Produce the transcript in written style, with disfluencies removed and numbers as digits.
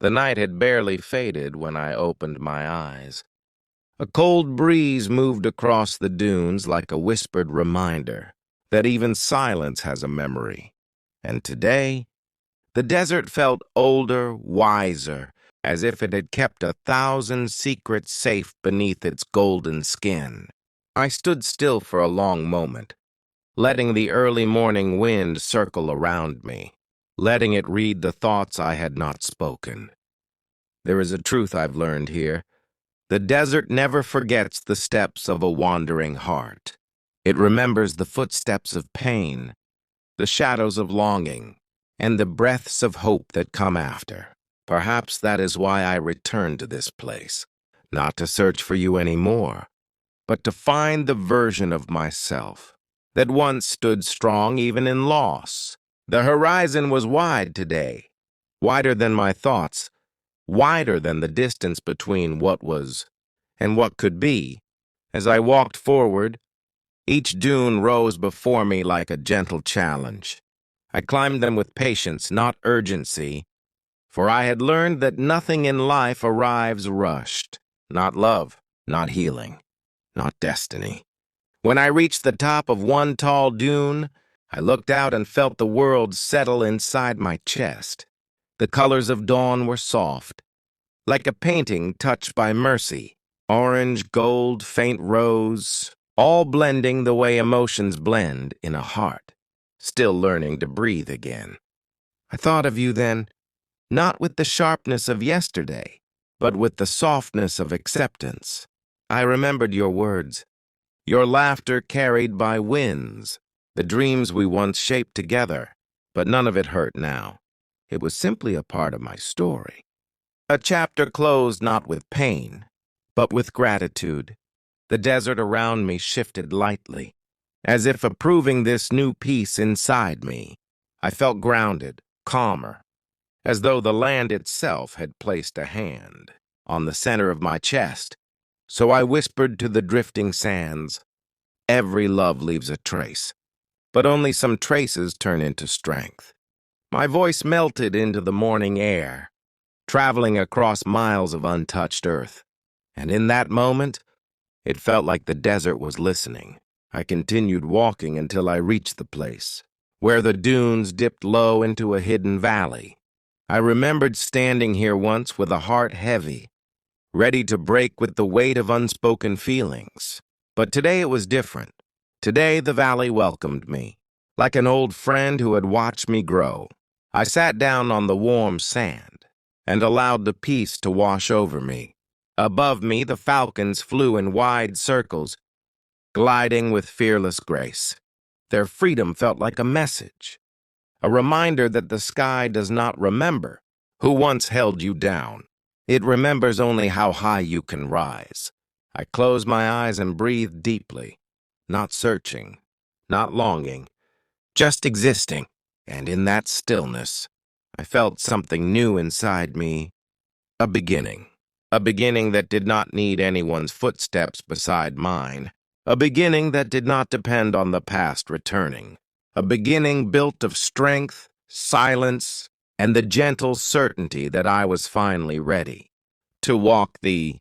The night had barely faded when I opened my eyes. A cold breeze moved across the dunes like a whispered reminder that even silence has a memory. And today, the desert felt older, wiser, as if it had kept 1,000 secrets safe beneath its golden skin. I stood still for a long moment, letting the early morning wind circle around me, letting it read the thoughts I had not spoken. There is a truth I've learned here. The desert never forgets the steps of a wandering heart. It remembers the footsteps of pain, the shadows of longing, and the breaths of hope that come after. Perhaps that is why I return to this place, not to search for you anymore, but to find the version of myself that once stood strong even in loss. The horizon was wide today, wider than my thoughts, wider than the distance between what was and what could be. As I walked forward, each dune rose before me like a gentle challenge. I climbed them with patience, not urgency, for I had learned that nothing in life arrives rushed. Not love, not healing, not destiny. When I reached the top of one tall dune, I looked out and felt the world settle inside my chest. The colors of dawn were soft, like a painting touched by mercy. Orange, gold, faint rose, all blending the way emotions blend in a heart, still learning to breathe again. I thought of you then, not with the sharpness of yesterday, but with the softness of acceptance. I remembered your words, your laughter carried by winds, the dreams we once shaped together, but none of it hurt now. It was simply a part of my story. A chapter closed not with pain, but with gratitude. The desert around me shifted lightly, as if approving this new peace inside me. I felt grounded, calmer, as though the land itself had placed a hand on the center of my chest. So I whispered to the drifting sands, "Every love leaves a trace, but only some traces turn into strength." My voice melted into the morning air, traveling across miles of untouched earth. And in that moment, it felt like the desert was listening. I continued walking until I reached the place, where the dunes dipped low into a hidden valley. I remembered standing here once with a heart heavy, ready to break with the weight of unspoken feelings. But today it was different. Today the valley welcomed me, like an old friend who had watched me grow. I sat down on the warm sand and allowed the peace to wash over me. Above me, the falcons flew in wide circles, gliding with fearless grace. Their freedom felt like a message, a reminder that the sky does not remember who once held you down. It remembers only how high you can rise. I closed my eyes and breathed deeply, not searching, not longing, just existing. And in that stillness, I felt something new inside me, a beginning. A beginning that did not need anyone's footsteps beside mine. A beginning that did not depend on the past returning. A beginning built of strength, silence, and the gentle certainty that I was finally ready to walk the